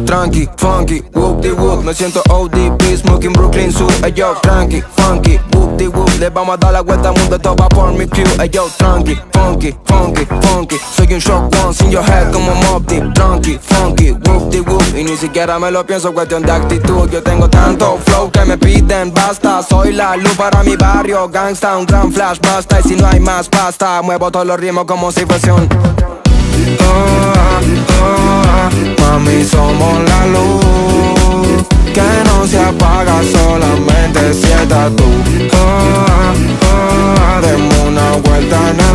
Tranqui, funky, whoop de whoop. Me siento ODB, smoking Brooklyn Zoo. Ey yo, tranqui, funky, whoop de whoop. Le vamos a dar la vuelta al mundo, todo va por mi crew. Ey yo, tranqui, funky, funky, funky. Soy un shock once in your head como Mobb Deep. Tranqui, funky, whoop de whoop. Y ni siquiera me lo pienso, cuestión de actitud. Yo tengo tanto flow que me piden basta. Soy la luz para mi barrio, gangsta, un gran flash basta. Y si no hay más pasta, muevo todos los ritmos como si fuese un mami, somos la luz que no se apaga, solamente si estás tú. Demos una vuelta en